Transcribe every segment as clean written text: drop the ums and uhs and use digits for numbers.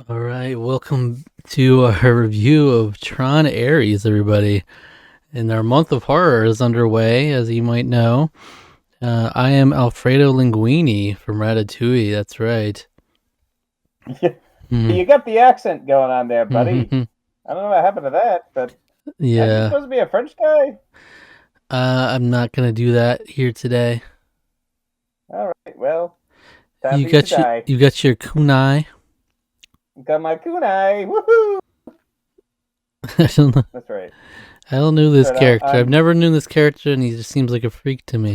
All right, welcome to our review of Tron Ares, everybody. And our month of horror is underway, as you might know. I am Alfredo Linguini from Ratatouille. That's right. You got the accent going on there, buddy. Mhm. I don't know what happened to that, but aren't you Yeah, supposed to be a French guy? I'm not gonna do that here today. All right, well, time You for you to got your die. you got your kunai. Got my kunai. Woohoo! I don't know. That's right. I don't know That's this right. character. I've never known this character, and he just seems like a freak to me.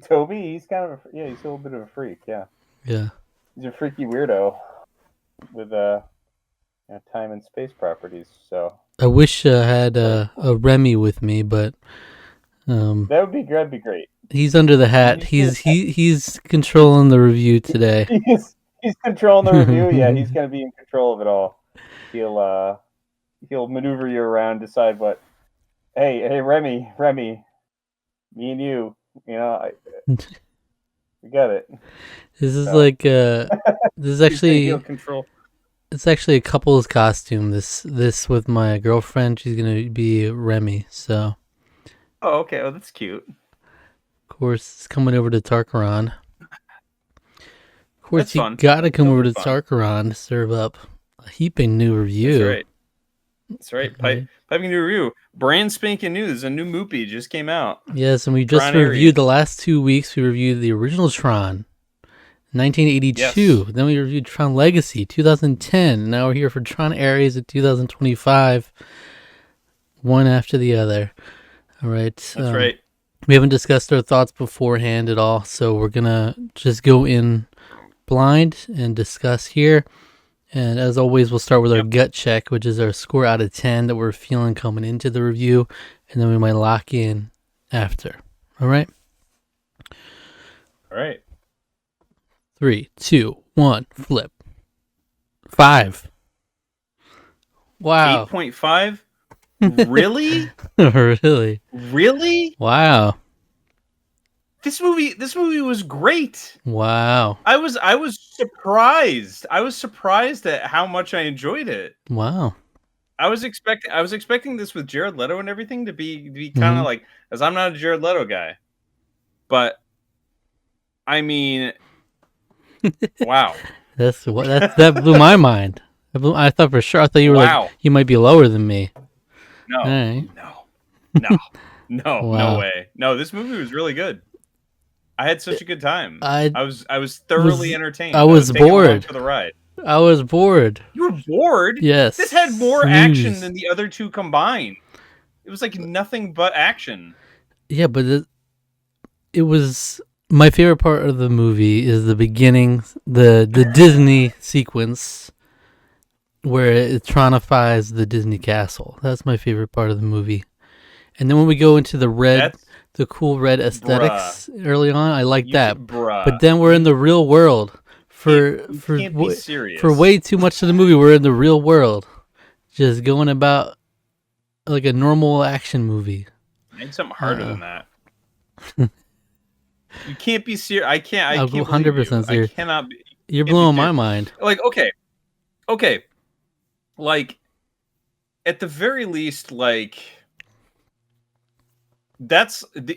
Toby. He's kind of he's a little bit of a freak. Yeah, Yeah. he's a freaky weirdo with time and space properties. So I wish I had a Remy with me, but um, that'd be great. he's under the hat. He's controlling the review today. He's controlling the review. Yeah, he's gonna be in control of it all. He'll maneuver you around, decide what. Hey, Remy, me and you, we got it. This is So like this is he'll actually control. it's actually a couple's costume. This with my girlfriend. She's gonna be Remy. So Oh, okay. Oh, that's cute. of course it's coming over to Tarqaron. Of course That's you fun. gotta That's come over totally to fun. Tarqaron to serve up a heaping new review. That's right. That's right. Right. Piping new review. Brand spanking new. There's a new movie just came out. Yes, and we just Tron reviewed Ares. the last 2 weeks. We reviewed the original Tron, 1982. Yes. Then we reviewed Tron Legacy, 2010. Now we're here for Tron Ares in 2025, one after the other. All right. That's right. We haven't discussed our thoughts beforehand at all, so we're gonna just go in blind and discuss here. And as always, we'll start with our gut check, which is our score out of 10 that we're feeling coming into the review, and then we might lock in after. All right. All right. 3, 2, 1, flip. 5. Wow. 8.5. Really? Really? Really? Wow. This movie was great. Wow. I was surprised. I was surprised at how much I enjoyed it. Wow. I was expecting this with Jared Leto and everything to be kind of like, as I'm not a Jared Leto guy, but I mean, wow. That blew my mind. I thought for sure. I thought you were Wow. like you might be lower than me. No, All right. no, Wow. no way. No, this movie was really good. I had such a good time. I I was thoroughly entertained. I was taken along bored. for the ride. I was bored. You were bored? Yes. This had more Snooze. action than the other two combined. It was like nothing but action. Yeah, but it was my favorite part of the movie is the beginning, the Disney sequence where it tronifies the Disney castle. That's my favorite part of the movie. And then when we go into the cool red aesthetics early on, I like that. But then we're in the real world for way too much of the movie. We're in the real world, just going about like a normal action movie. I need something harder than that. You can't be serious. I can't. I can't. 100% serious. I cannot be. You're blowing my mind. Like okay. Like at the very least, like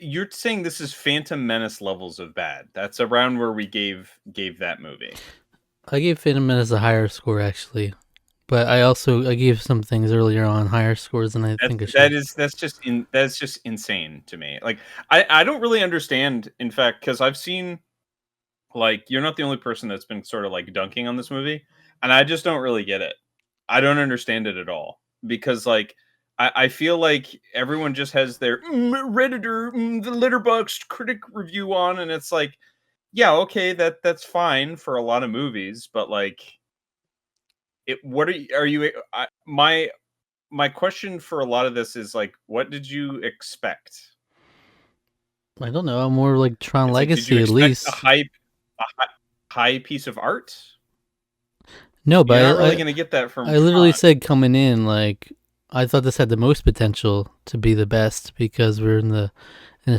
you're saying this is Phantom Menace levels of bad. That's around where we gave that movie. I gave Phantom Menace a higher score actually, but I gave some things earlier on higher scores than I think I should. That's just insane to me. Like I don't really understand. In fact, because I've seen, like, you're not the only person that's been sort of like dunking on this movie, and I just don't really get it. I don't understand it at all because like. I feel like everyone just has their Redditor, the Letterboxd critic review on, and it's like, yeah, okay, that's fine for a lot of movies, but like, what are you? My question for a lot of this is like, what did you expect? I don't know. I'm more like Tron Legacy, did you at least. a high piece of art. No, but you're not really gonna get that from. I literally said coming in like. I thought this had the most potential to be the best because we're in a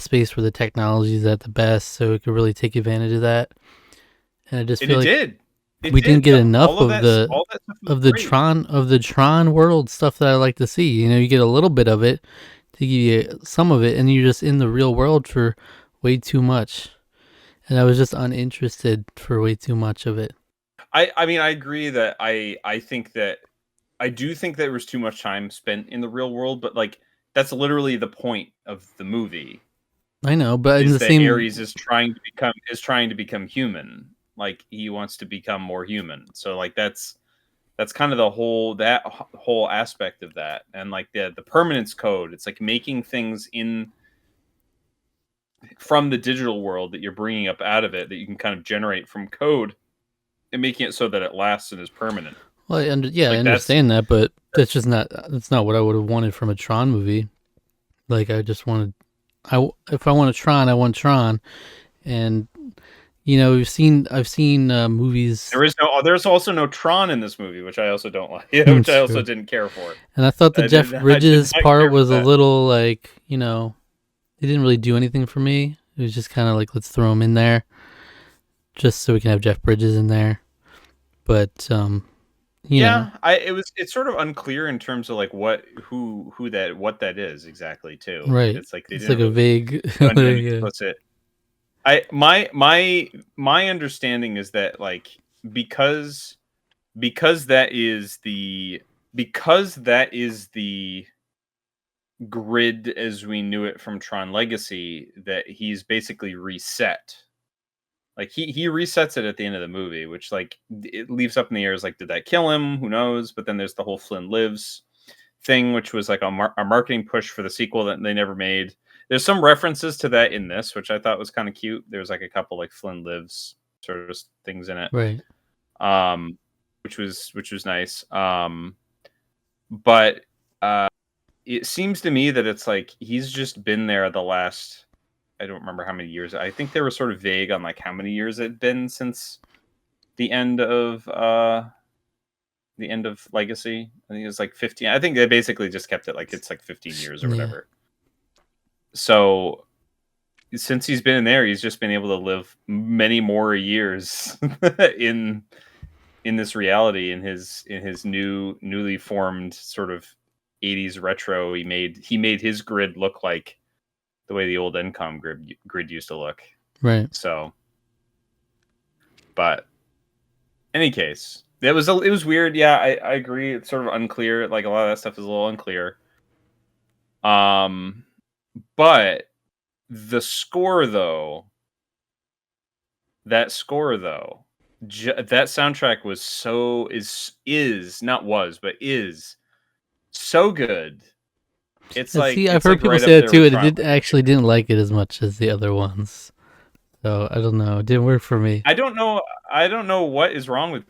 space where the technology is at the best, so it could really take advantage of that. And I just feel like it did. It We didn't did get though. enough of All that stuff was of the great. Tron world stuff that I like to see. You know, you get a little bit of it to give you some of it, and you're just in the real world for way too much. And I was just uninterested for way too much of it. I mean, I agree that I think that I do think there was too much time spent in the real world, but like that's literally the point of the movie I know, but in is the that same Ares is trying to become human. Like he wants to become more human. So like that's kind of the whole aspect of that. And like the permanence code, it's like making things in from the digital world that you're bringing up out of it that you can kind of generate from code and making it so that it lasts and is permanent. well, I Like understand that, but that's not what I would have wanted from a Tron movie. Like I just wanted, if I want a Tron, I want Tron, and you know I've seen movies. there's also no Tron in this movie, which I also don't like, which It's I also true, didn't care for. and I thought the Jeff I did Bridges not part care for was a that. little like, you know, it didn't really do anything for me. It was just kind of like, let's throw him in there just so we can have Jeff Bridges in there. But you know, Yeah, it's sort of unclear in terms of like what that is exactly too. right? It's like they It's didn't like a really vague, go into any yeah, explicit. I my understanding is that like because because that is the because that is the grid as we knew it from Tron Legacy, that he's basically reset. Like he resets it at the end of the movie, which like it leaves up in the air as like, did that kill him? Who knows? But then there's the whole Flynn lives thing, which was like a marketing push for the sequel that they never made. There's some references to that in this, which I thought was kind of cute. There's like a couple like Flynn lives sort of things in it, right. um, which was nice. But it seems to me that it's like he's just been there the last, I don't remember how many years. I think they were sort of vague on like how many years it'd been since the end of Legacy. I think it was like 15. I think they basically just kept it like it's like 15 years or Yeah, whatever. So since he's been in there, he's just been able to live many more years in this reality, in his newly formed sort of 80s retro. He made his grid look like the way the old NCOM grid used to look. right. So, but any case, it was weird. Yeah, I agree. It's sort of unclear. Like a lot of that stuff is a little unclear. Um, but the score though, that score though, that soundtrack was so is not was but is so good. And see, I've It's heard like people right say up that there too, with and Tron didn't like it as much as the other ones. So I don't know. It didn't work for me. I don't know what is wrong with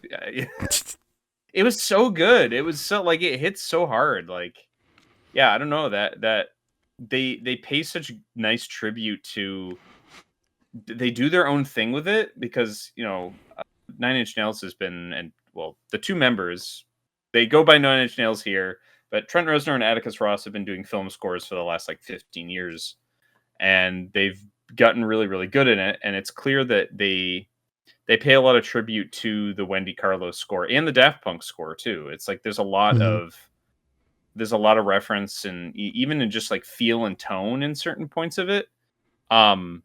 it was so good. It was so like it hits so hard. Like yeah, I don't know that they pay such nice tribute to they do their own thing with it because, you know, Nine Inch Nails has been and well, the two members they go by Nine Inch Nails here, but Trent Reznor and Atticus Ross have been doing film scores for the last like 15 years and they've gotten really really good in it and it's clear that they pay a lot of tribute to the Wendy Carlos score and the Daft Punk score too. It's like Hmm. there's a lot of reference and even in just like feel and tone in certain points of it. Um,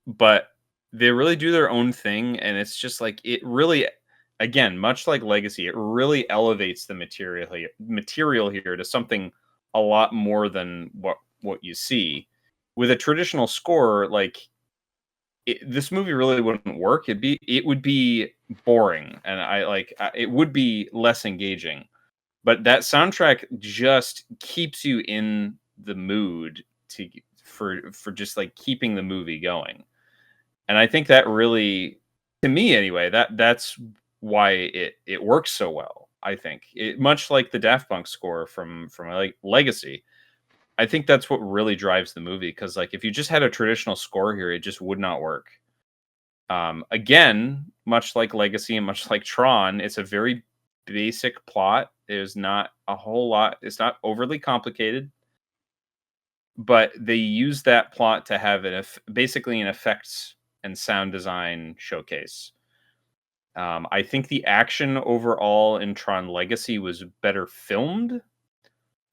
but they really do their own thing, and it's just like it really, again, much like Legacy, it really elevates the material here to something a lot more than what you see. With a traditional score, like this movie really wouldn't work. It would be boring, and it would be less engaging. But that soundtrack just keeps you in the mood to for just like keeping the movie going. And I think that really, to me anyway, that's why it works so well. I think it much like the Daft Punk score from like Legacy. I think that's what really drives the movie because like if you just had a traditional score here, it just would not work. Again, much like Legacy and much like Tron, it's a very basic plot. There's not a whole lot. It's not overly complicated, but they use that plot to have basically an effects and sound design showcase. I think the action overall in Tron Legacy was better filmed,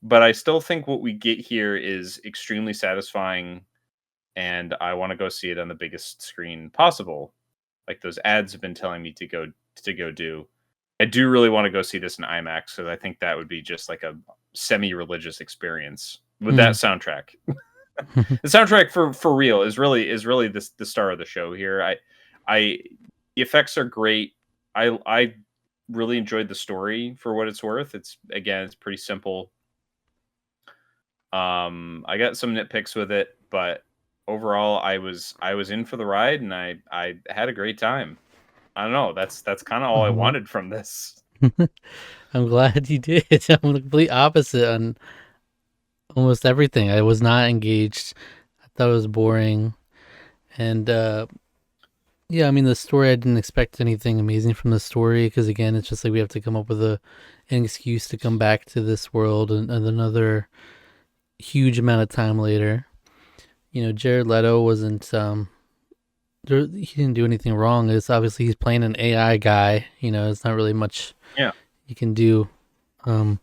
but I still think what we get here is extremely satisfying, and I want to go see it on the biggest screen possible. Like those ads have been telling me to go do. I do really want to go see this in IMAX because I think that would be just like a semi-religious experience with that Mm. soundtrack. The soundtrack for real is really the star of the show here. I the effects are great. I really enjoyed the story for what it's worth. It's pretty simple. I got some nitpicks with it, but overall I was in for the ride and I had a great time. I don't know. That's kind of all I Uh-huh. wanted from this. I'm glad you did. I'm the complete opposite on almost everything. I was not engaged. I thought it was boring. And yeah, I mean the story, I didn't expect anything amazing from the story because again, it's just like we have to come up with an excuse to come back to this world and another huge amount of time later. Jared Leto wasn't he didn't do anything wrong. It's obviously he's playing an AI guy. It's not really much Yeah. you can do. Um,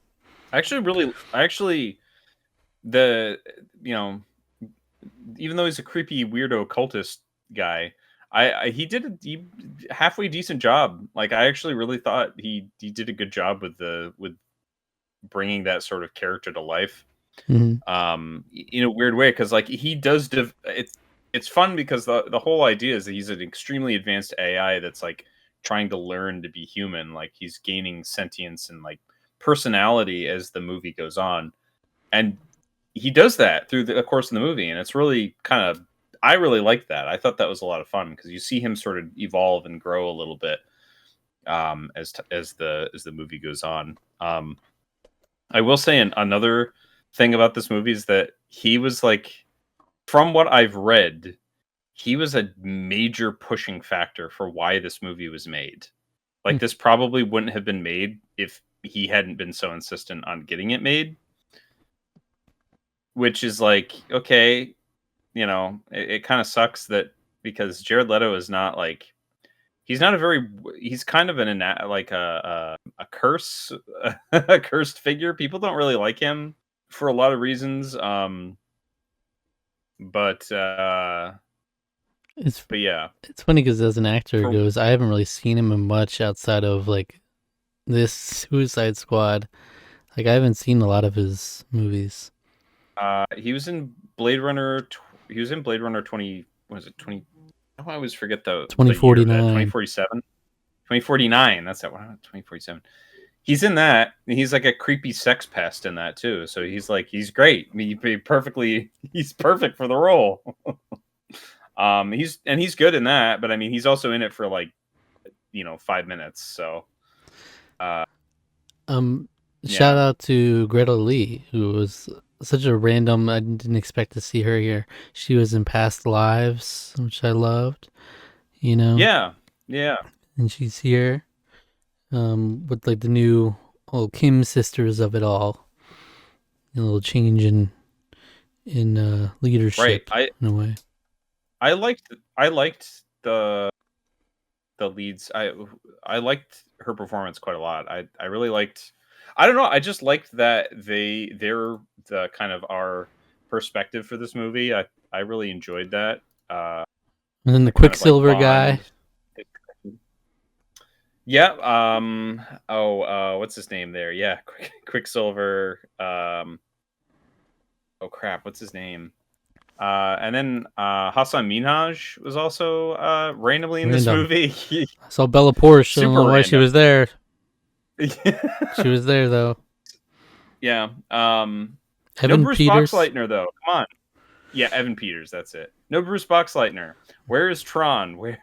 I actually the you know even though he's a creepy weirdo cultist guy, he did a halfway decent job. Like I actually really thought he did a good job with bringing that sort of character to life. mhm. In a weird way because like he does it's fun because the whole idea is that he's an extremely advanced AI that's like trying to learn to be human. Like he's gaining sentience and like personality as the movie goes on, and he does that through the course of the movie, and it's really kind of, I really like that. I thought that was a lot of fun because you see him sort of evolve and grow a little bit as the movie goes on. I will say another thing about this movie is that he was like, from what I've read, he was a major pushing factor for why this movie was made. Like this probably wouldn't have been made if he hadn't been so insistent on getting it made, which is like, okay, it kind of sucks that because Jared Leto is not like, he's not a very, he's kind of like a curse, a cursed figure. People don't really like him for a lot of reasons. But It's but yeah, it's funny because as an actor for goes, I haven't really seen him in much outside of like this Suicide Squad. Like I haven't seen a lot of his movies. he was in Blade Runner. He was in Blade Runner 20. What is it 20? Oh, I always forget the year of that. 2049. 2047. 2049. That's that one. 2047. He's in that. And he's like a creepy sex pest in that too. So he's great. He's perfect for the role. He's good in that, but I mean he's also in it for like 5 minutes. So Um, Shout yeah. out to Greta Lee, who was such a random. I didn't expect to see her here. She was in Past Lives, which I loved. Yeah. Yeah. And she's here. With like the new Kim sisters of it all. A little change in Right. leadership in a way. I liked the leads. I liked her performance quite a lot. I really liked. I don't know. I just liked that they're the kind of our perspective for this movie. I really enjoyed that. And then the The kind of like Quicksilver guy. bond. Yeah. Oh. What's his name there? Yeah. Quicksilver. Oh crap. What's his name? And then Hassan Minhaj was also randomly in this Random. movie. I saw Bella Porsche. I don't Super know why she random. was there. She was there though. Yeah. No Evan Bruce Peters. Boxleitner though. Come on. Yeah, Evan Peters. That's it. No Bruce Boxleitner. Where is Tron? Where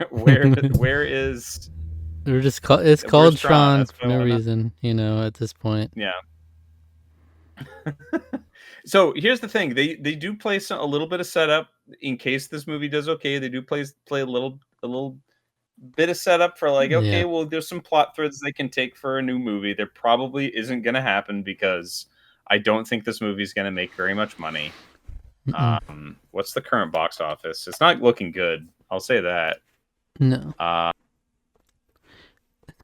is It's called where's Tron? Tron That's for what I no want to know. reason, at this point. Yeah. So here's the thing: they do play a little bit of setup in case this movie does okay. They do play a little bit of setup for like, okay, Yeah. well, there's some plot threads they can take for a new movie. There probably isn't going to happen because I don't think this movie is going to make very much money. Mm-mm. What's the current box office? It's not looking good. I'll say that. No. Uh,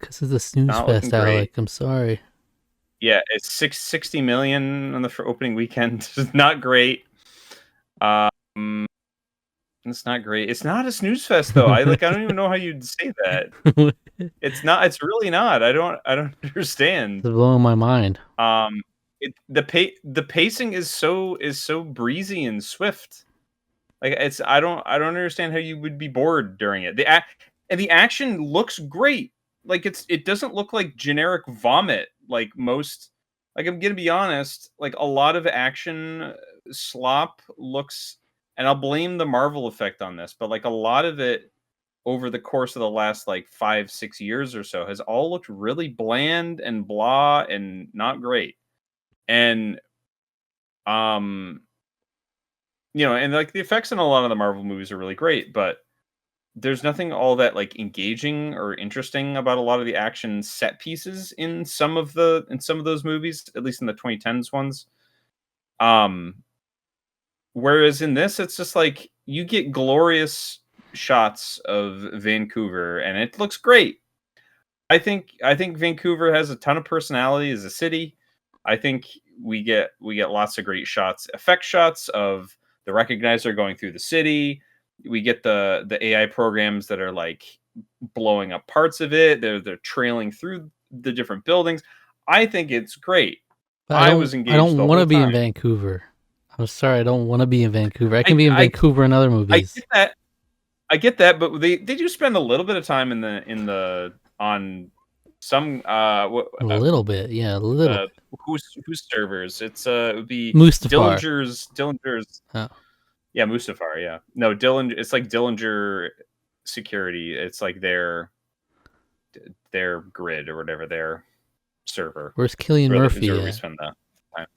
Because it's a snooze Not fest, looking great. Alec. I'm sorry. Yeah, it's 60 million on the opening weekend. It's not great. It's not great. It's not a snooze fest though. I don't even know how you'd say that. It's not. It's really not. I don't understand. It's blowing my mind. The pacing is so breezy and swift. Like I don't understand how you would be bored during it. The action looks great. Like it doesn't look like generic vomit like most. Like I'm gonna be honest. Like a lot of action slop looks, and I'll blame the Marvel effect on this, but like a lot of it over the course of the last like 5-6 years or so has all looked really bland and blah and not great. And and like the effects in a lot of the Marvel movies are really great, but there's nothing all that like engaging or interesting about a lot of the action set pieces in some of those movies, at least in the 2010s ones. Whereas in this, it's just like you get glorious shots of Vancouver and it looks great. I think Vancouver has a ton of personality as a city. I think we get lots of great shots, effect shots of the recognizer going through the city. We get the AI programs that are like blowing up parts of it. They're trailing through the different buildings. I think it's great. But I was I engaged don't the want to whole be in time. Vancouver. I'm sorry, I don't want to be in Vancouver. I can be in Vancouver in other I movies. get that. I get that, but they do spend a little bit of time in the on some A little bit, yeah, a little bit. whose servers. It would be Mustafar. Dillinger's Oh. Yeah, Mustafar, yeah. No, Dillinger, it's like Dillinger Security. It's like their grid or whatever, their server. Where's Cillian Murphy where we at? spend that time.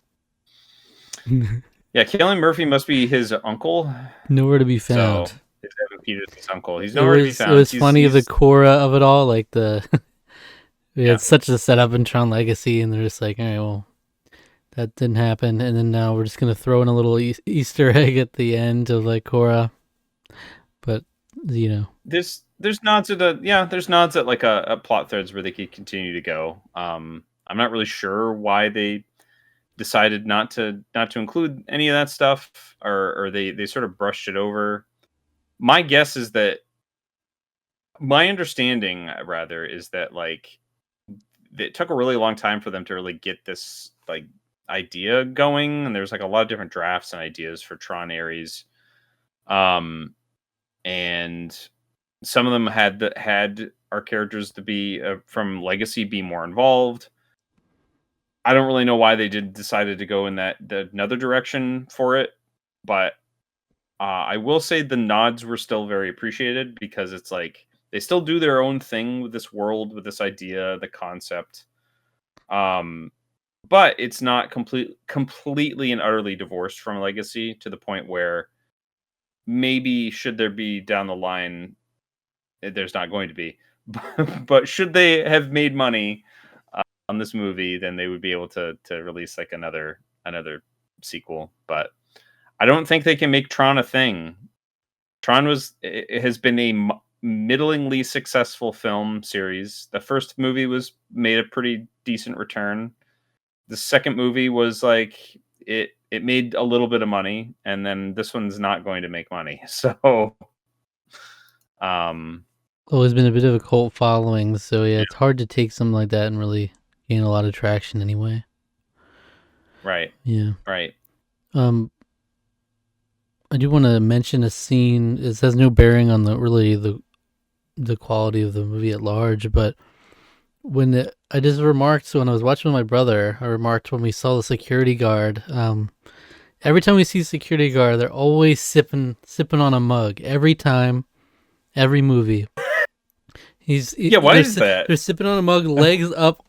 Yeah, Cillian Murphy must be his uncle. Nowhere to be So found. it's Evan Peters' uncle. He's It nowhere to be was found. funny the Cora of it all, like the we Yeah. had such a setup in Tron Legacy, and they're just like, all right, well, that didn't happen, and then now we're just gonna throw in a little Easter egg at the end of like Cora, but there's nods at like a plot threads where they could continue to go. I'm not really sure why they decided not to include any of that stuff, or they sort of brushed it over. My guess is that my understanding rather is that like it took a really long time for them to really get this like idea going, and there's like a lot of different drafts and ideas for Tron Ares. And some of them had our characters to be from Legacy be more involved. I don't really know why they decided to go in another direction for it, but I will say the nods were still very appreciated, because it's like they still do their own thing with this world, with this idea, the concept. But it's not completely and utterly divorced from Legacy, to the point where maybe should there be down the line, there's not going to be, but should they have made money on this movie, then they would be able to release like another sequel. But I don't think they can make Tron a thing. Tron has been a middlingly successful film series. The first movie made a pretty decent return. The second movie was like it made a little bit of money, and then this one's not going to make money. So always been a bit of a cult following, so yeah, it's hard to take something like that and really gain a lot of traction anyway. Right. Yeah. Right. I do want to mention a scene. It has no bearing on the quality of the movie at large, but I just remarked when I was watching with my brother, I remarked when we saw the security guard. Every time we see a security guard, they're always sipping on a mug. Every time, every movie. Why is that? They're sipping on a mug, legs up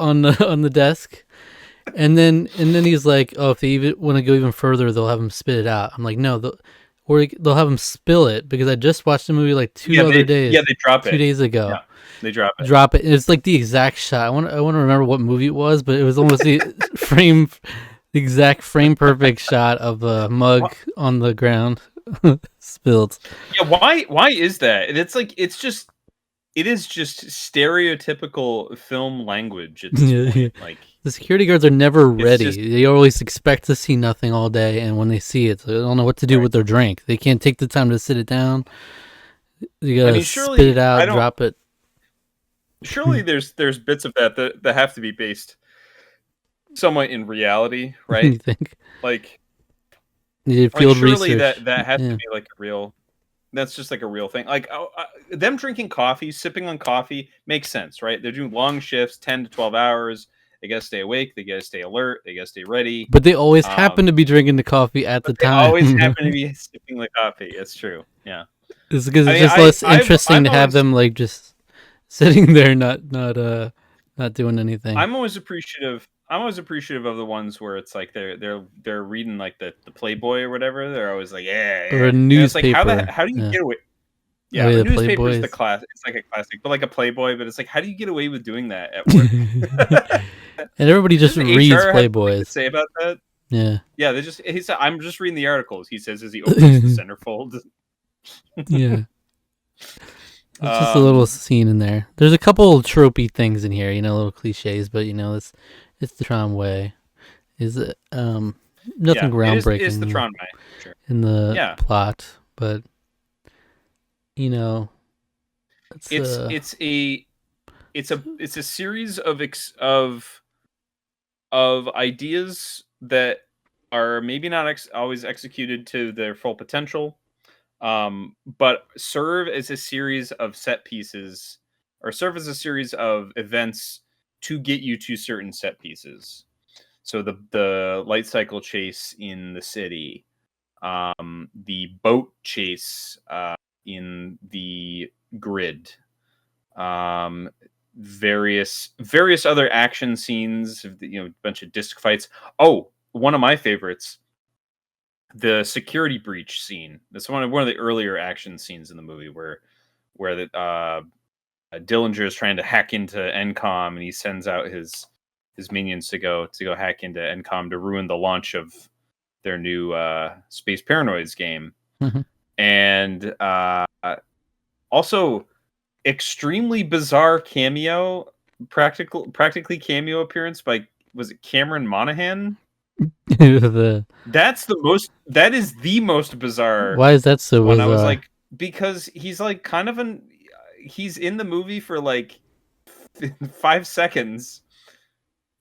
on the desk. And then he's like, oh, if they even want to go even further, they'll have him spit it out. I'm like, no, they'll have him spill it, because I just watched the movie like two days. Yeah, they drop it 2 days ago. Yeah, they drop it. It's like the exact shot. I want to remember what movie it was, but it was almost the exact frame perfect shot of a mug on the ground spilled. Yeah, why is that? And it's like it's it is just stereotypical film language at this Yeah, yeah. point. Like, The security guards are never it's ready. just They always expect to see nothing all day, and when they see it, they don't know what to do right. with their drink. They can't take the time to sit it down. You I gotta mean, spit surely it out, I don't. drop it. Surely there's bits of that have to be based somewhat in reality, right? You think? Like You did like field surely research. that has to Yeah. be like a real. That's just like a real thing. Like them drinking coffee, sipping on coffee makes sense, right? They're doing long shifts, 10 to 12 hours. They gotta stay awake. They gotta stay alert. They gotta stay ready. But they always Um, happen to be drinking the coffee at the but they always time. happen to be sipping the coffee. It's true. Yeah. It's because I it's mean, just less interesting I'm to have always them like just sitting there, not doing anything. I'm always appreciative. I'm always appreciative of the ones where it's like they're reading like the Playboy or whatever. They're always like, yeah, Or yeah. a And it's like newspaper. how do you Yeah. get away? Oh Yeah, yeah, a the newspaper is the Playboys. class. It's like a classic, but like a Playboy. But it's like, how do you get away with doing that at work? And everybody just Doesn't reads HR have something to Playboys. say about that? Yeah. Yeah, they just. He said, "I'm just reading the articles." He says as he opens the centerfold. Yeah. It's just a little scene in there. There's a couple tropey things in here, little cliches, but it's the Tron way. Is it nothing Yeah, it is the groundbreaking Tron way. Sure. in the Yeah, plot, but it's it's a series of ideas that are maybe not always executed to their full potential, but serve as a series of set pieces or serve as a series of events to get you to certain set pieces. So the light cycle chase in the city, the boat chase in the grid, um, various other action scenes, a bunch of disc fights. Oh, one of my favorites, the security breach scene. That's one of the earlier action scenes in the movie where Dillinger is trying to hack into NCOM, and he sends out his minions to go hack into NCOM to ruin the launch of their new Space Paranoids game. Mhm. And also extremely bizarre cameo, practically cameo appearance by, was it Cameron Monaghan? the That is the most bizarre why is that so one. I was bizarre? like, because he's like kind of he's in the movie for like 5 seconds,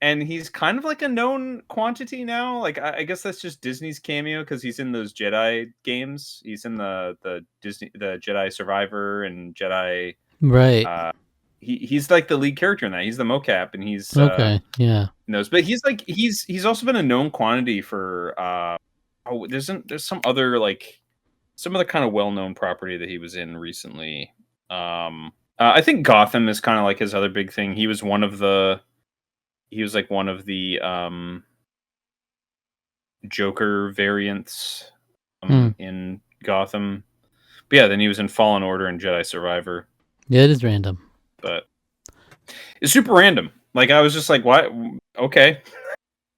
and he's kind of like a known quantity now. Like I guess that's just Disney's cameo because he's in those Jedi games. He's in the Jedi Survivor and Jedi. Right. He's like the lead character in that. He's the mocap, and he's Okay. Yeah. knows. But he's also been a known quantity for there's some other like some other kind of well-known property that he was in recently. I think Gotham is kind of like his other big thing. He was like one of the Joker variants in Gotham. But yeah, then he was in Fallen Order and Jedi Survivor. Yeah, it is random. But it's super random. Like I was just like, "What? Okay."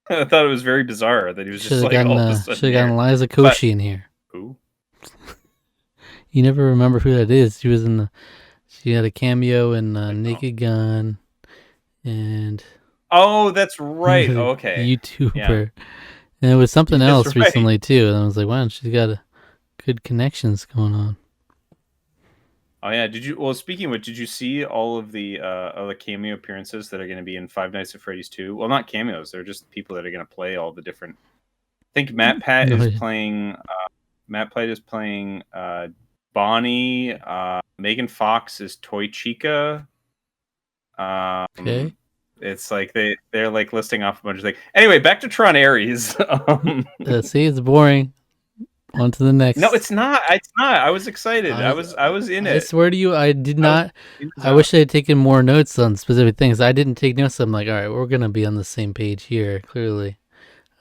I thought it was very bizarre that he was just like all of a sudden. Should have gotten Liza Koshy in here. Who? You never remember who that is. She had a cameo in Naked Gun and Oh, that's right. Okay. YouTuber. Yeah. And it was something That's else right. recently too. And I was like, wow, she's got good connections going on. Oh yeah, speaking of which, did you see all of the cameo appearances that are going to be in Five Nights at Freddy's 2? Well, not cameos, they're just people that are going to play all the different. I think Matt Pat is playing Bonnie, Megan Fox is Toy Chica. Okay. It's like they're like listing off a bunch of things. Anyway, back to Tron Ares. See, it's boring. On to the next. No, it's not. It's not. I was excited. I was in it. I swear to you, I did not. I wish I had taken more notes on specific things. I didn't take notes. I'm like, all right, we're gonna be on the same page here. Clearly,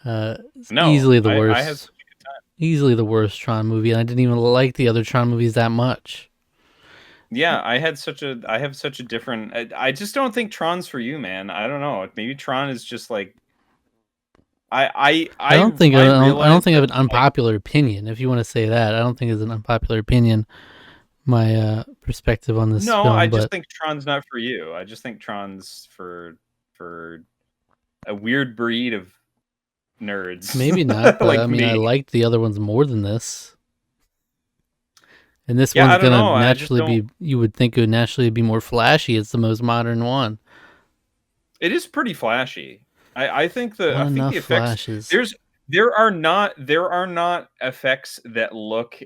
easily the worst. I had such a good time. Easily the worst Tron movie, and I didn't even like the other Tron movies that much. Yeah, I have such a different. I just don't think Tron's for you, man. I don't know. Maybe Tron is just like. I don't think I have an unpopular opinion. If you want to say that, I don't think it's an unpopular opinion. perspective on this No, I film, just but think Tron's not for you. I just think Tron's for a weird breed of nerds maybe not. But I like mean, I me. liked the other ones more than this. And this Yeah, one's I don't gonna know. I just naturally don't. be. You would think it would naturally be more flashy. It's the most modern one. It is pretty flashy. I think Not I think enough the effects flashes. there's there are not effects that look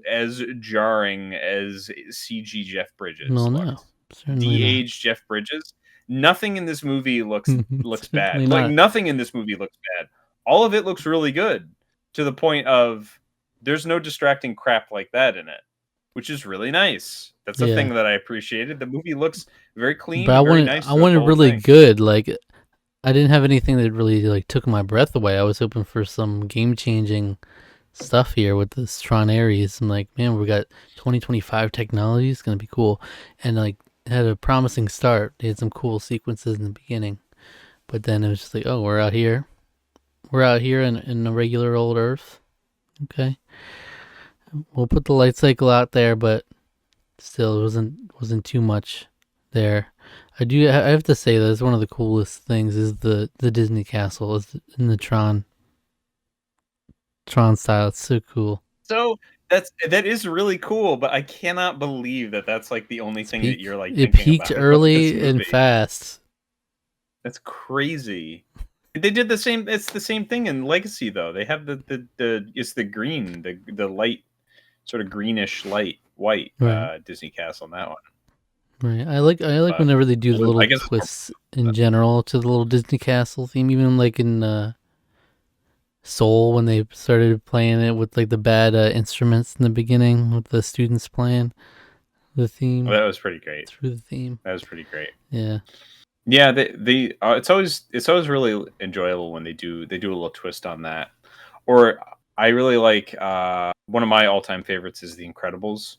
as jarring as CG Jeff Bridges No, no, looks. certainly not. De-aged Jeff Bridges. Nothing in this movie looks Certainly bad. Like not. nothing in this movie looks bad. All of it looks really good to the point of there's no distracting crap like that in it, which is really nice. That's a thing Yeah, that I appreciated. The movie looks very but clean and very nice I throughout the wanted whole really thing. good. Like I didn't have anything that really like took my breath away. I was hoping for some game changing stuff here with this Tron Ares. I'm like, man, we got 2025 technology. It's gonna be cool, and like it had a promising start. They had some cool sequences in the beginning, but then it was just like, oh, we're out here. We're out here in a regular old Earth. Okay, we'll put the light cycle out there, but still, it wasn't too much there. I have to say that it's one of the coolest things is the Disney castle is in the Tron style. It's so cool. So that is really cool, but I cannot believe that that's like the only thing that you're like It thinking peaked about with this early and movie. fast. That's crazy. They did the same. It's the same thing in Legacy though. They have the it's the green, the light, sort of greenish light white Right. Disney castle in that one. Right. I like But whenever they do the I little guess it's more, twists in general to the little Disney castle theme, even like in Soul when they started playing it with like the bad instruments in the beginning with the students playing the theme that was pretty great. through the theme. That was pretty great. Yeah. Yeah, they it's always really enjoyable when they do a little twist on that. Or I really like one of my all time favorites is The Incredibles.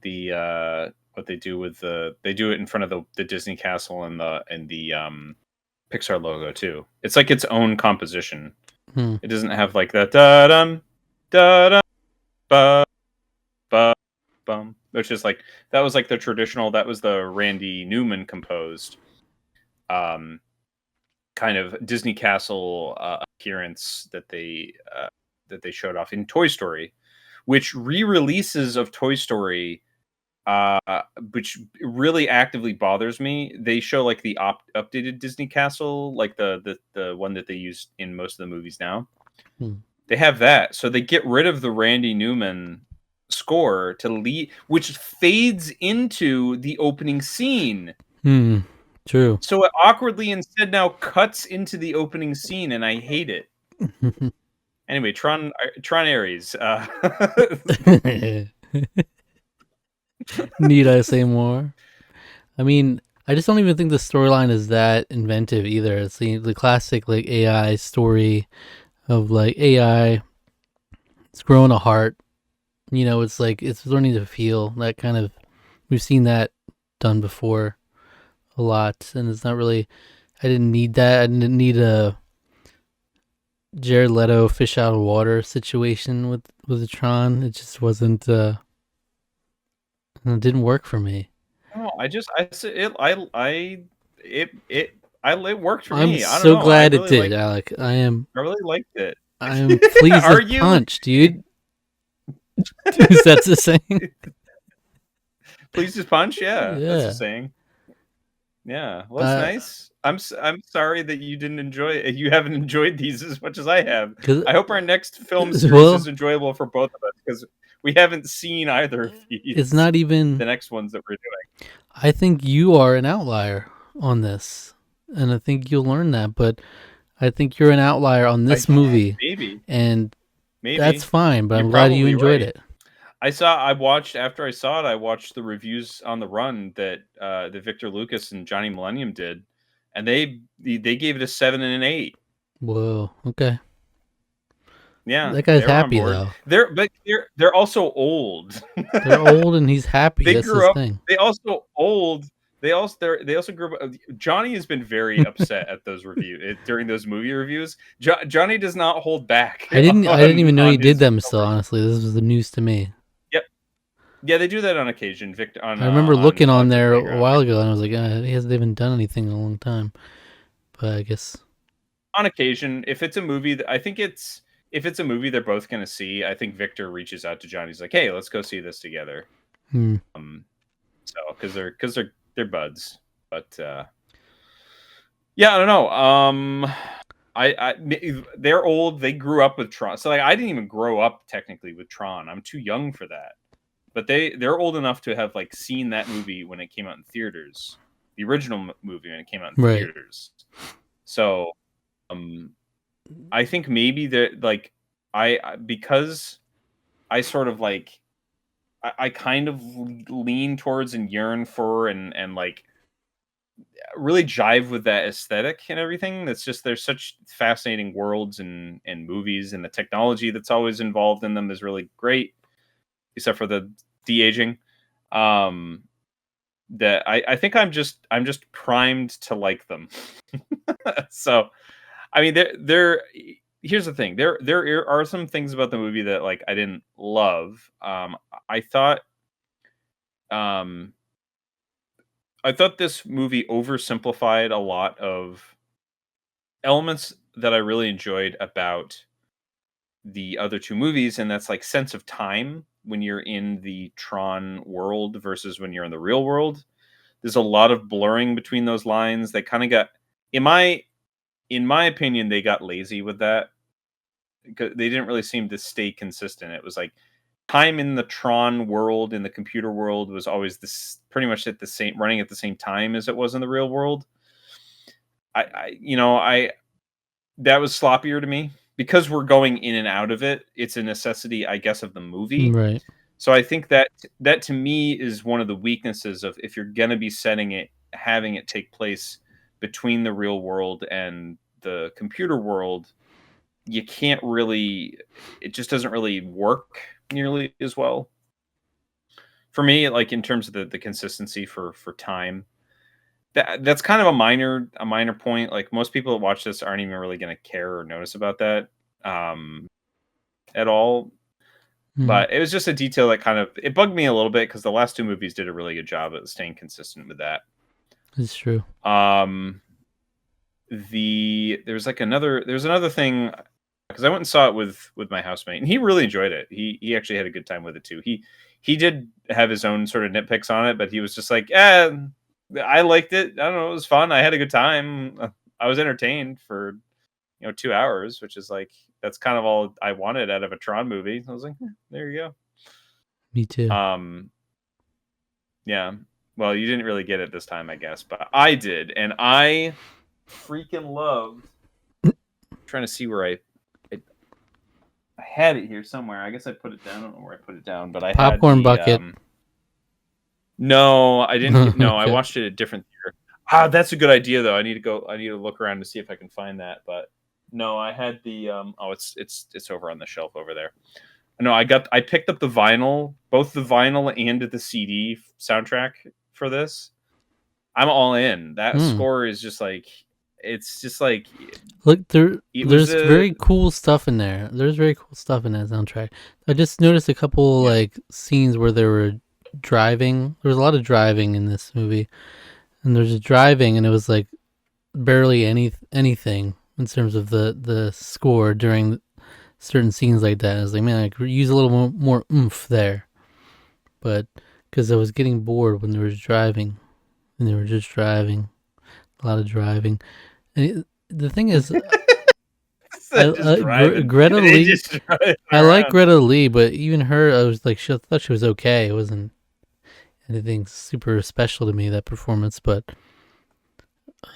The what they do with they do it in front of the Disney castle and the Pixar logo too. It's like its own composition. Hmm. It doesn't have like that da dum da dum ba ba bum, which is like that was like the traditional. That was the Randy Newman composed um kind of Disney Castle appearance that they showed off in Toy Story, which re-releases of Toy Story, uh, which really actively bothers me. They show like the updated Disney Castle, like the one that they use in most of the movies now. Hmm. They have that, so they get rid of the Randy Newman score to lead, which fades into the opening scene. Hmm. True. So it awkwardly instead now cuts into the opening scene, and I hate it. Anyway, Tron Ares. Need I say more? I mean, I just don't even think the storyline is that inventive either. It's the classic like AI story of like AI. It's growing a heart. You know, it's like it's learning to feel that kind of. We've seen that done before a lot, and it's not really. I didn't need that. I didn't need a Jared Leto fish out of water situation with the Tron. It just wasn't. It didn't work for me. No, it worked for I'm me. I don't so know. glad it did, Alec. I really liked it. I am pleased Are as you? punch, dude. Is that the saying? Pleased as punch? Yeah, that's the Yeah. saying. Yeah, well, that's nice. I'm sorry that you didn't enjoy it. You haven't enjoyed these as much as I have. Cause, I hope our next film series well, is enjoyable for both of us because we haven't seen either of these. it's not even. The next ones that we're doing. I think you are an outlier on this, and I think you'll learn that. But I think you're an outlier on this movie, Maybe, and maybe that's fine. But You're I'm glad you probably enjoyed right. it. After I saw it, I watched the reviews on the run that Victor Lucas and Johnny Millennium did, and they gave it a 7 and an 8. Whoa. Okay. Yeah, That guy's they were on happy board. though. They're also old. They're old and he's happy. They That's grew his up. thing. They also old. They also grew up. Johnny has been very upset at those during those movie reviews. Johnny does not hold back. I didn't even know on he did his them still. Honestly, this was the news to me. Yep. Yeah, they do that on occasion. Victor I remember looking on Victor's there a Playground. while ago, and I was like, he hasn't even done anything in a long time. But I guess On occasion, if it's a movie that I think it's if it's a movie they're both going to see, I think Victor reaches out to Johnny. He's like, "Hey, let's go see this together." hmm. So because they're buds, but yeah, I don't know. They're old. They grew up with Tron, so like I didn't even grow up technically with Tron. I'm too young for that. But they're old enough to have like seen that movie when it came out in theaters, the original movie when it came out in Right. theaters. So um, I think maybe that like because I sort of like I kind of lean towards and yearn for and like really jive with that aesthetic and everything. That's just there's such fascinating worlds and movies, and the technology that's always involved in them is really great, except for the de-aging. Um, that I think I'm just primed to like them. So I mean, there. Here's the thing. There are some things about the movie that like I didn't love. I thought um I thought this movie oversimplified a lot of elements that I really enjoyed about the other two movies, and that's like sense of time when you're in the Tron world versus when you're in the real world. There's a lot of blurring between those lines. They kind of got in my opinion, they got lazy with that because they didn't really seem to stay consistent. It was like time in the Tron world, in the computer world, was always this pretty much at the same running at the same time as it was in the real world. I that was sloppier to me because we're going in and out of it. It's a necessity, I guess, of the movie. Right. So I think that to me is one of the weaknesses of if you're going to be setting it, having it take place between the real world and the computer world, you can't really. It just doesn't really work nearly as well for me. Like in terms of the consistency for time. That's kind of a minor point. Like most people that watch this aren't even really going to care or notice about that um, at all. Hmm. But it was just a detail that kind of it bugged me a little bit because the last two movies did a really good job at staying consistent with that. It's true. Um, there's another thing because I went and saw it with my housemate and he really enjoyed it. He actually had a good time with it too. He did have his own sort of nitpicks on it, but he was just like, I liked it. I don't know, it was fun. I had a good time. I was entertained for 2 hours, which is like that's kind of all I wanted out of a Tron movie. I was like, there you Me go. too. Yeah. Well, you didn't really get it this time, I guess, but I did, and I freaking loved. I'm trying to see where I had it here somewhere. I guess I put it down. I don't know where I put it down, but I had Popcorn the. bucket. No, I didn't get. No, I Okay. watched it at a different theater. Ah, that's a good idea though. I need to go. I need to look around to see if I can find that. But no, I had the. Oh, it's over on the shelf over there. No, I picked up the vinyl, both the vinyl and the CD soundtrack for this. I'm all in. That Hmm. score is just like it's just like Look, it was there's a very cool stuff in there. There's very cool stuff in that soundtrack. I just noticed a couple yeah. like scenes where they were driving. There was a lot of driving in this movie, and there's a driving, and it was like barely anything in terms of the score during certain scenes like that. I was like, man, I could use a little more oomph there, but because I was getting bored when they were driving, and they were just driving, a lot of driving, and the thing is, Just driving. Greta They Lee. just driving I like around. Greta Lee, but even her, I was like, she thought she was okay. It wasn't anything super special to me, that performance. But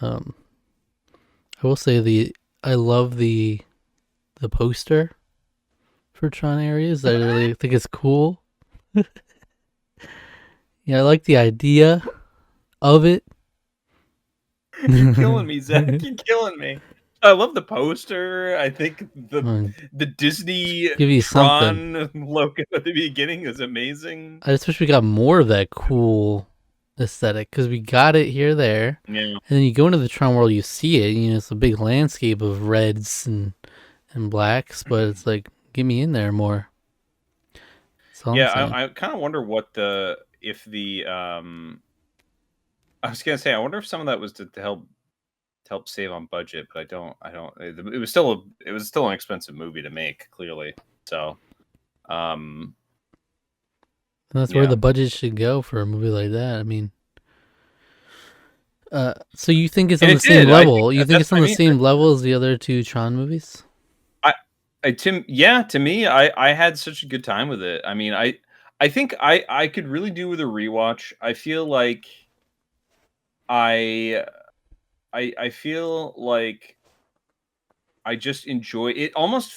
um, I will say I love the poster for Tron Ares. I really think it's cool. Yeah, I like the idea of it. You're killing me, Zach. You're killing me. I love the poster. I think I'll the Disney give you something. Tron logo at the beginning is amazing. I just wish we got more of that cool aesthetic because we got it here, there, Yeah. and then you go into the Tron world, you see it. It's a big landscape of reds and blacks, but it's like, get me in there more. That's all I'm Yeah, saying. I kind of wonder what the if the I was gonna say I wonder if some of that was to help save on budget, but I don't. It was still it was still an expensive movie to make, clearly. So, um, And that's where yeah, the budget should go for a movie like that. I mean, so you think it's and on the it same did. I think level? You think that's it's what on I the mean. same level as the other two Tron movies? I, yeah, to me, I had such a good time with it. I mean, I think I could really do with a rewatch. I feel like I I feel like I just enjoy it. Almost,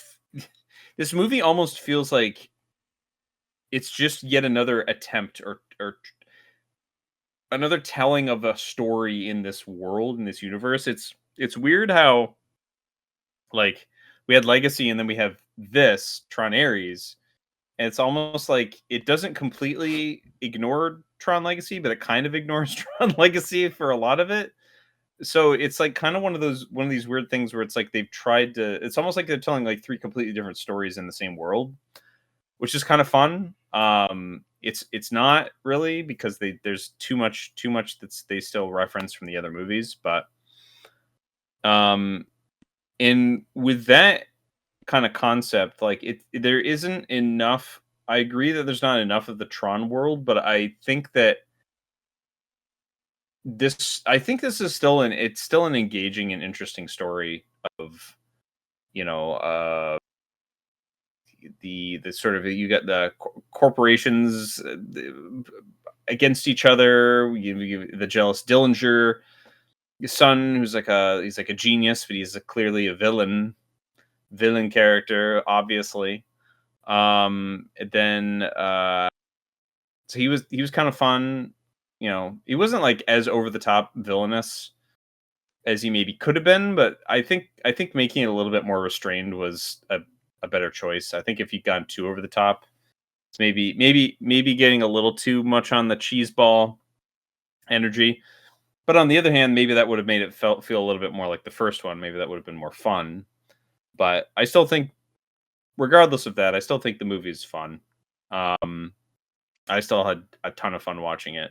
this movie almost feels like it's just yet another attempt or another telling of a story in this world, in this universe. It's weird how, like, we had Legacy and then we have this Tron Ares, and it's almost like it doesn't completely ignore Tron Legacy, but it kind of ignores Tron Legacy for a lot of it. So it's like kind of one of these weird things where it's like they've tried to. It's almost like they're telling like three completely different stories in the same world, which is kind of fun. It's not really, because there's too much that's they still reference from the other movies, but um, and with that kind of concept, like there isn't enough. I agree that there's not enough of the Tron world, but I think this is still it's still an engaging and interesting story of, you know, the sort of, you got the corporations against each other. The jealous Dillinger son, who's like he's like a genius, but he's clearly a villain character, obviously. Then so he was kind of fun. You know, he wasn't like as over the top villainous as he maybe could have been, but I think making it a little bit more restrained was a better choice. I think if he'd gone too over the top, it's maybe getting a little too much on the cheese ball energy. But on the other hand, maybe that would have made it feel a little bit more like the first one. Maybe that would have been more fun. But I still think, regardless of that, I still think the movie is fun. Um, I still had a ton of fun watching it.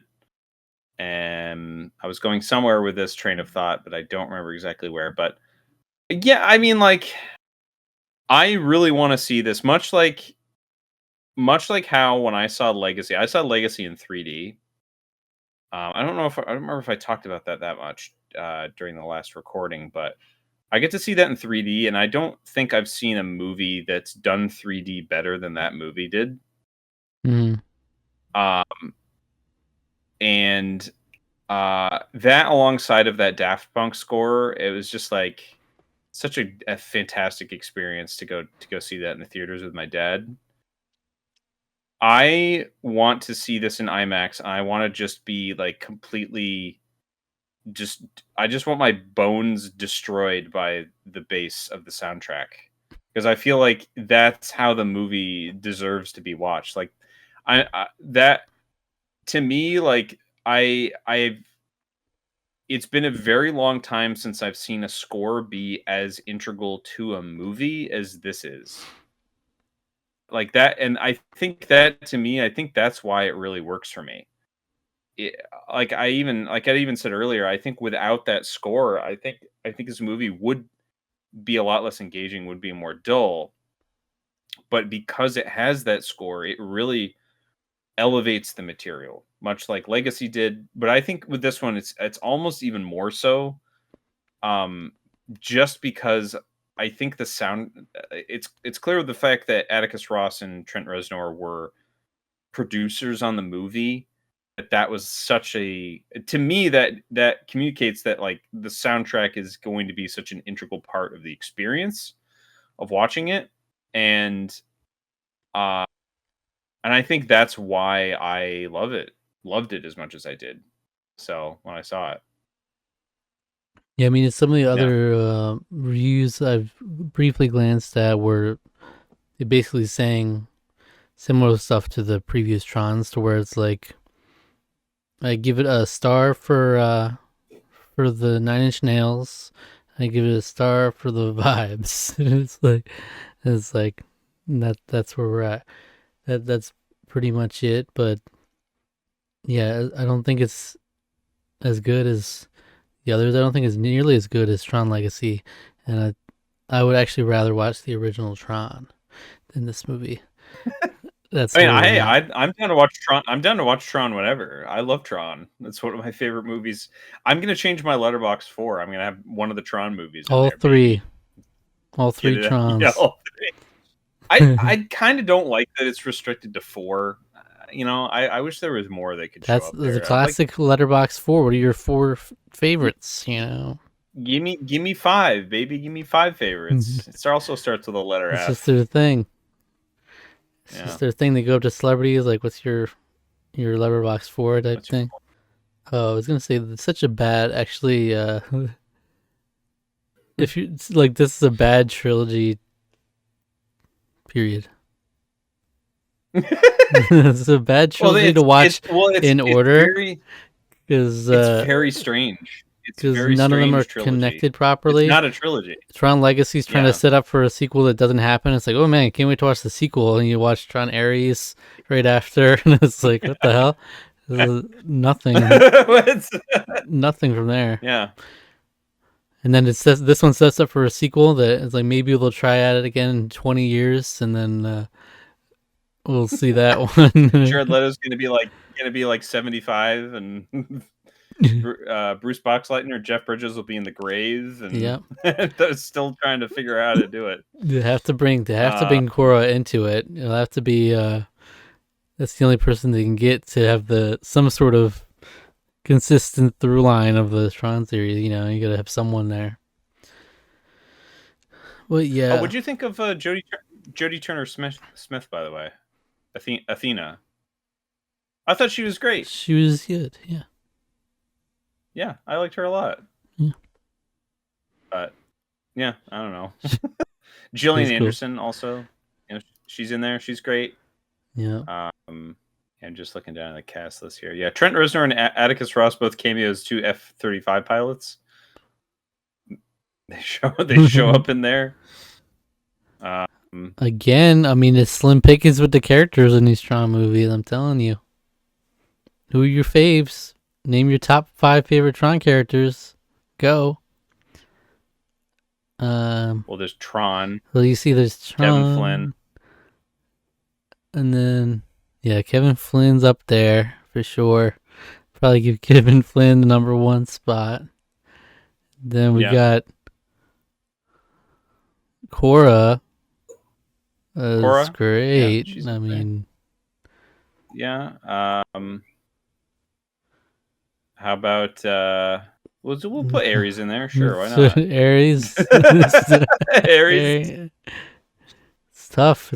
And I was going somewhere with this train of thought, but I don't remember exactly where. But yeah, I mean, like, I really want to see this, much like how when I saw Legacy in 3D. I don't remember if I talked about that much during the last recording, but I get to see that in 3D, and I don't think I've seen a movie that's done 3D better than that movie did. Mm. Um, and that, alongside of that Daft Punk score, it was just like such a fantastic experience to go see that in the theaters with my dad. I want to see this in IMAX. I want to just be like completely just I just want my bones destroyed by the bass of the soundtrack, because I feel like that's how the movie deserves to be watched. Like, I that to me, like, I've it's been a very long time since I've seen a score be as integral to a movie as this is. Like that, and I think that, to me, I think that's why it really works for me. It, like I even said earlier, I think without that score, I think this movie would be a lot less engaging, would be more dull. But because it has that score, it really elevates the material, much like Legacy did. But I think with this one, it's almost even more so, um, just because I think the sound. It's clear with the fact that Atticus Ross and Trent Reznor were producers on the movie, that was such a, to me, that communicates that, like, the soundtrack is going to be such an integral part of the experience of watching it. And uh and I think that's why I loved it as much as I did. So when I saw it. Yeah, I mean, it's some of the Yeah. other reviews I've briefly glanced at were they basically saying similar stuff to the previous Trons, to where it's like I give it a star for the Nine Inch Nails. I give it a star for the vibes. It's like that's where we're at. That's pretty much it. But yeah, I don't think it's as good as the others. I don't think it's nearly as good as Tron Legacy, and I would actually rather watch the original Tron than this movie. That's I mean, where I'm at. I'm down to watch Tron. I'm down to watch Tron whenever. I love Tron. That's one of my favorite movies. I'm gonna change my letterbox 4. I'm gonna have one of the Tron movies in All there, baby. all Get three it? Yeah. Trons. All three. I kind of don't like that it's restricted to 4. I wish there was more they could show That's up the there. Like, classic letterbox 4. What are your 4 favorites? You know, give me 5, baby. Give me 5 favorites. It also starts with a letter it's just F. their thing. It's Yeah. just their thing. They go up to celebrities like, "What's your letterbox 4" type What's your thing. Oh, I was gonna say it's such a bad. Actually, if you like, this is a bad trilogy. Period. It's a bad trilogy to watch in order because It's very strange. It's very none of them are strange trilogy. connected It's properly. not a trilogy. Tron Legacy's trying to Yeah. set up for a sequel that doesn't happen. It's like, oh man, can't wait to watch the sequel. And you watch Tron Ares right after, and it's like, what the hell? This is nothing, nothing from there. Yeah. And then it says this one sets up for a sequel that is like maybe they'll try at it again in 20 years, and then we'll see that one. Jared Leto's gonna be like 75, and Bruce Boxleitner, Jeff Bridges will be in the grave, and Yep. they're still trying to figure out how to do it. They have to bring Korra into it. It'll have to be that's the only person they can get to have some sort of consistent through line of the Tron series. You know, you gotta have someone there. Well, yeah. What'd you think of Jodie Turner Smith? By the way, Athena. I thought she was great. She was good. Yeah. Yeah, I liked her a lot. Yeah. But yeah, I don't know. Gillian Anderson also, she's in there. She's great. Yeah. I'm just looking down at the cast list here. Yeah, Trent Reznor and Atticus Ross both cameos, 2 F-35 pilots. They show up in there. Again, I mean, it's slim pickings with the characters in these Tron movies. I'm telling you. Who are your faves? Name your top 5 favorite Tron characters. Go. Well, there's Tron. Well, you see, there's Tron. Kevin Flynn. And then, yeah, Kevin Flynn's up there for sure. Probably give Kevin Flynn the number 1 spot. Then we got Korra. That's great. Yeah, I mean, yeah. How about we'll put Ares in there? Sure, why not? Ares. Ares. It's tough.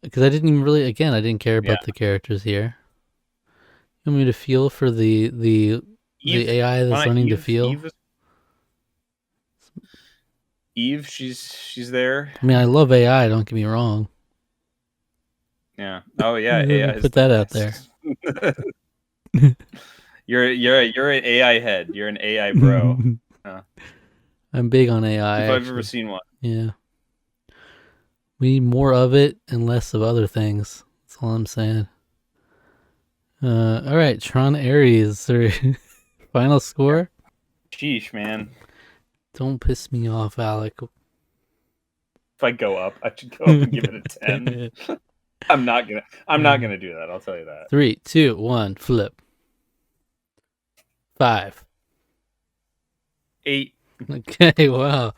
Because I didn't care about the characters here. You want me to feel for the AI that's learning to feel? Eve, she's there. I mean, I love AI, don't get me wrong. Yeah. Oh yeah, AI. Put that out there. You're an AI head. You're an AI bro. I'm big on AI. If I've ever seen one. Yeah. We need more of it and less of other things. That's all I'm saying. All right, Tron Ares. Final score? Sheesh, man. Don't piss me off, Alec. If I go up, I should go up and give it a 10. I'm not gonna do that. I'll tell you that. 3, 2, 1, flip. 5. 8. Okay, wow.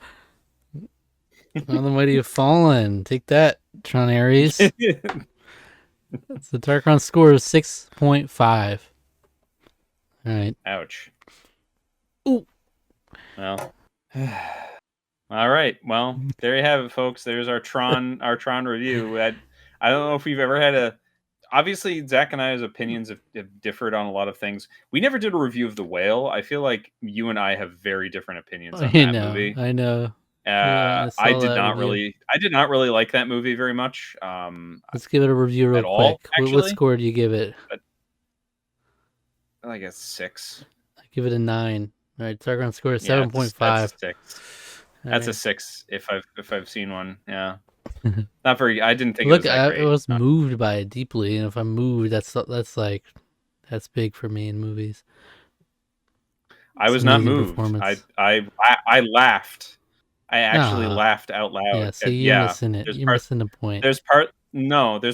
On the mighty have fallen. Take that, Tron Ares. That's the Tarqaron score is 6.5. All right. Ouch. Ooh. Well. All right. Well, there you have it, folks. There's our Tron review. I don't know if we've ever had a. Obviously, Zach and I's opinions have differed on a lot of things. We never did a review of The Whale. I feel like you and I have very different opinions on that movie. I know. I did not really like that movie very much. Let's give it a review real quick. Actually, what score do you give it? I guess 6. I give it a 9. All right, Tarqaron score is 7.5. That's a 6. That's right. a 6 if I've seen one. Yeah. Not very. I didn't think it Look, was that I great. was moved by it deeply, and if I'm moved, that's big for me in movies. I It's was an not amazing moved. performance. I laughed. I actually Ah, laughed out loud. yeah. See, you're missing it. There's You're parts. missing the point. There's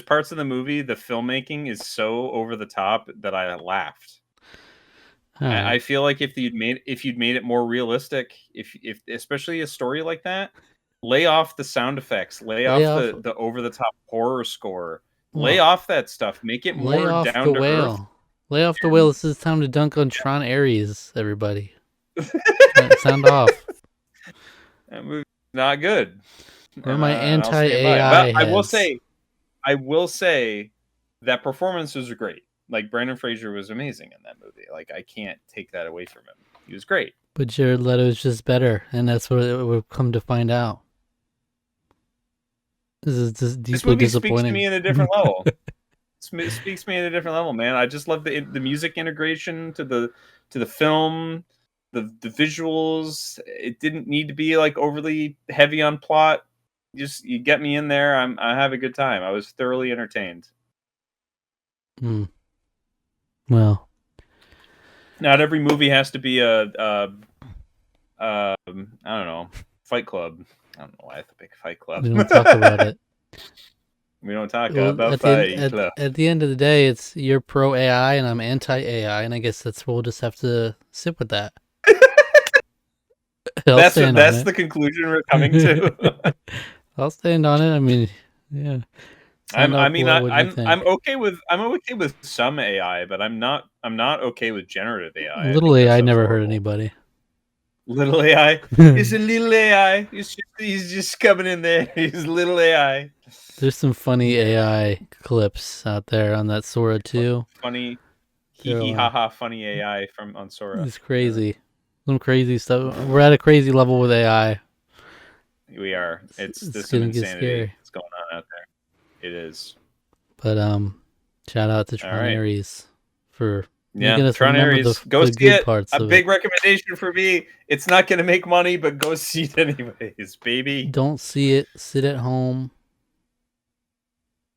parts of the movie. The filmmaking is so over the top that I laughed. All right. I feel like if you'd made it more realistic, if especially a story like that, lay off the sound effects, lay Lay off off. the over the top horror score, lay Well, off that stuff, make it lay more off the down to earth. whale. Lay off the whale. And This is time to dunk on Tron Ares, everybody. Sound off. that movie's not good, Where are my and I'll stand by it. But anti-AI heads? I will say that performance was great. Like Brandon Fraser was amazing in that movie. Like I can't take that away from him. He was great. But Jared Leto's just better, and that's what we've come to find out. This is just This deeply movie speaks to me disappointing. in a different level. Speaks to me at a different level, man. I just love the music integration to the film, the visuals. It didn't need to be like overly heavy on plot. Just you get me in there. I have a good time. I was thoroughly entertained. Hmm. Well, Not every movie has to be I don't know, Fight Club. I don't know why I have to pick Fight Club. we don't talk about it. We don't talk Well, about Fight Club. at the end of the day, it's you're pro AI and I'm anti AI, and I guess we'll just have to sit with that. I'll stand on That's it. the conclusion we're coming to. I'll stand on it. I mean, yeah. Sound off. What do you I'm think? okay with some AI, but I'm not okay with generative AI. I Little think that AI stuff's never hurt horrible. anybody. Little AI, it's a little AI. He's just coming in there. He's little AI. There's some funny Yeah. AI clips out there on that Sora too. Funny, hee They're hee ha ha, funny AI from on Sora. it's crazy. Some crazy stuff. We're at a crazy level with AI. We are. It's There's some gonna get insanity scary. that's going on out there. It is. But shout out to All Tron right. Ares for Yeah, making us Tron remember Ares, go the see good it. parts A of it. big recommendation for me. It's not going to make money, but go see it anyways, baby. Don't see it. Sit at home.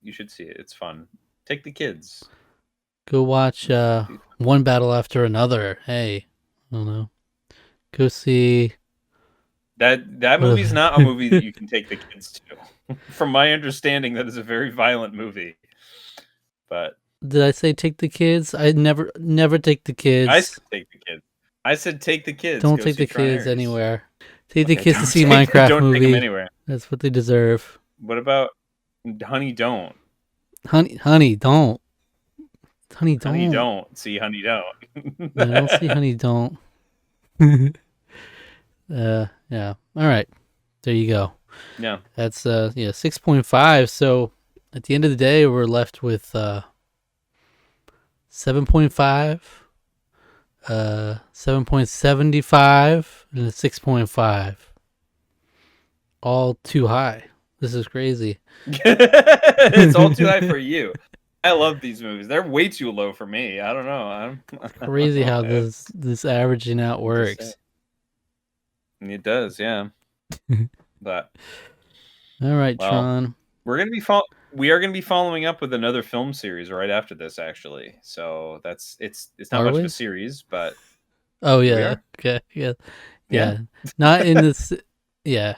You should see it. It's fun. Take the kids. Go watch one battle after another. Hey, I don't know. Go see That movie's not a movie that you can take the kids to. From my understanding, that is a very violent movie. But Did I say take the kids? I never take the I kids. said take the kids. I said take the kids. Don't Go take see the Tron kids Ares. anywhere. Take the Okay, kids to see Minecraft don't take them movie. anywhere. That's what they deserve. What about Honey Don't? Honey, don't. Honey, Honey don't. Don't. See Honey Don't. I don't see honey, don't. Yeah. All right. There you go. Yeah. That's 6.5. So at the end of the day, we're left with 7.5, 7.75, and a 6.5. All too high. This is crazy. It's all too high for you. I love these movies. They're way too low for me. I don't know. Crazy how this averaging out works. It does, yeah. But All right, well, Tron. we are gonna be following up with another film series right after this, actually. So it's not Are much of we? a series, but Oh we yeah. are. Okay. Yeah. Yeah. Not in this. Yeah.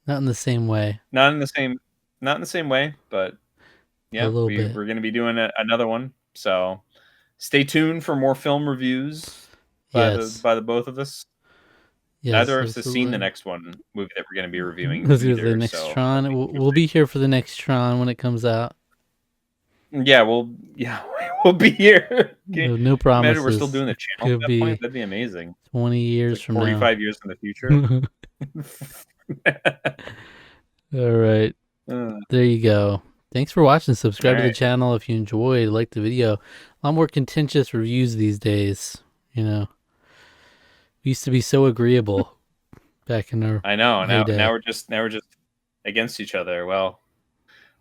Not in the same way. Not in the same way, but A yeah, little bit. we're gonna be doing another one. So stay tuned for more film reviews Yes. by the both of us. Yes. Neither of us has seen the Absolutely. next movie that we're going to be I reviewing was gonna say either. next So Tron. We'll be here for the next Tron when it comes out. yeah, we'll be here. Can No you imagine we're still promises. doing the It channel at could that point? be That'd be amazing. 20 It's years like from now. 45 years in the future. All right. There you go. Thanks for watching. Subscribe to the channel if you enjoyed. Like the video. A lot more contentious reviews these days. You know, we used to be so agreeable back in our I know. heyday. Now we're just against each other. Well,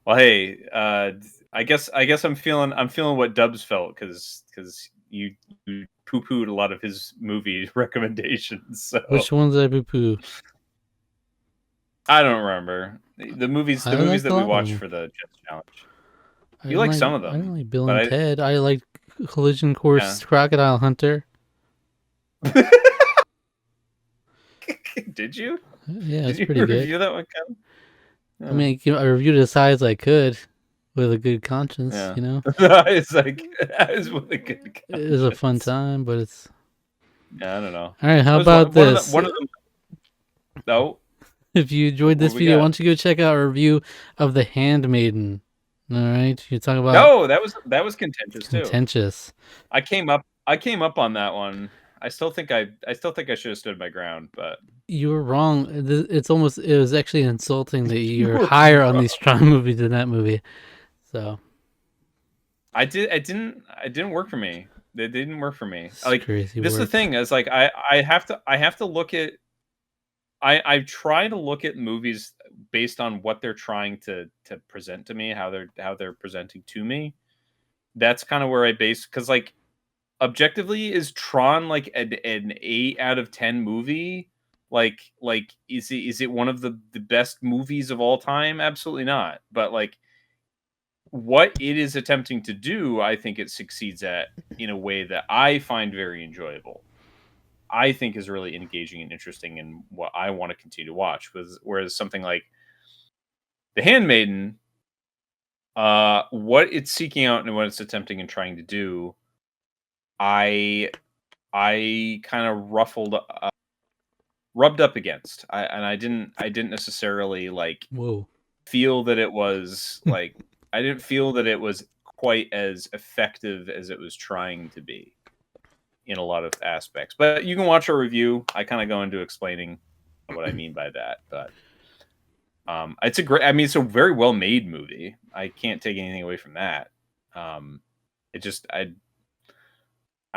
hey, I guess I'm feeling what Dubs felt because you poo pooed a lot of his movie recommendations. So. Which ones I poo poo? I don't remember the movies. I The movies liked a that we lot of watched them. for the Jets Challenge. You like some of I didn't them, like Bill but and I Ted. I liked Collision yeah. Course, Crocodile Hunter. Did you? Yeah, Did it's you pretty good. review that one, Kevin? I mean, I reviewed it as high as I could with a good conscience. Yeah. You know, It's like it's with a good it was a fun conscience. time, but it's Yeah, I don't know. all right. It How was about one of the this? one of them. Oh, If you enjoyed what this do we video, why got? don't you go check out our review of The Handmaiden? All right, you talk about No, that was contentious too. contentious. I came up on that one. I still think I should have stood my ground, but You were wrong. It's almost. It was actually insulting that you you're were higher on wrong. these Tron movies than that movie. So It didn't work for me. It didn't work for me. it's Like crazy this is the work. thing is like I have to look at I try to look at movies based on what they're trying to present to me, how they're presenting to me. That's kind of where I base because like objectively, is Tron like an 8 out of 10 movie? Like is it one of the best movies of all time? Absolutely not. But like what it is attempting to do, I think it succeeds at in a way that I find very enjoyable. I think is really engaging and interesting and what I want to continue to watch. Whereas something like The Handmaiden, what it's seeking out and what it's attempting and trying to do, I I kind of rubbed up against. I didn't necessarily like Whoa. feel that it was like I didn't feel that it was quite as effective as it was trying to be in a lot of aspects. But you can watch our review. I kind of go into explaining what I mean by that. But it's a great. I mean, it's a very well made movie. I can't take anything away from that. It just I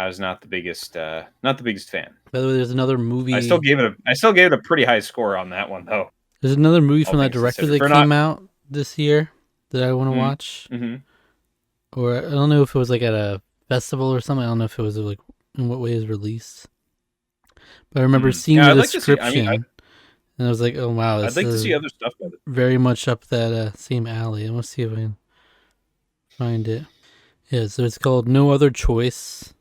was not the biggest fan. By the way, there's another I still movie. gave it a I still gave it a pretty high score on that one though. There's another movie All from that things director considered. that For not came out this year that I want to mm, watch. mhm. Or I don't know if it was like at a festival or something. I don't know if it was like in what way it was released. But I remember seeing Yeah, the I'd like to see. I mean, description and I was like, oh wow, I'd this like to see is other stuff by it. very much up that same alley. I'm gonna see if I can find it. Yeah, so it's called No Other Choice.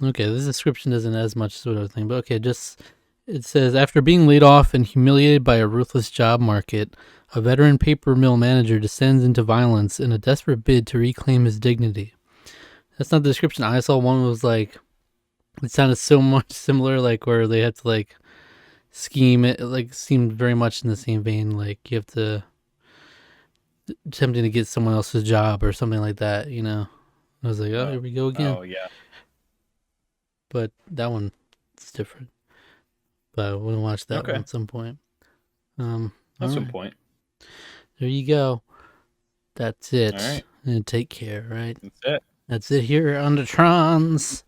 Okay, this description isn't as much sort of thing, but okay, just it says after being laid off and humiliated by a ruthless job market, a veteran paper mill manager descends into violence in a desperate bid to reclaim his dignity. That's not the description I saw. One was like it sounded so much similar, like where they had to like scheme it, like seemed very much in the same vein. Like you have to attempting to get someone else's job or something like that. You know, I was like, oh, Oh, here we go again. oh yeah. But that one, it's different. But I want to watch that one Okay, at some point. All at some right, point. there you go. That's All it. right, And take care. Right. that's it. That's it here on the Trons.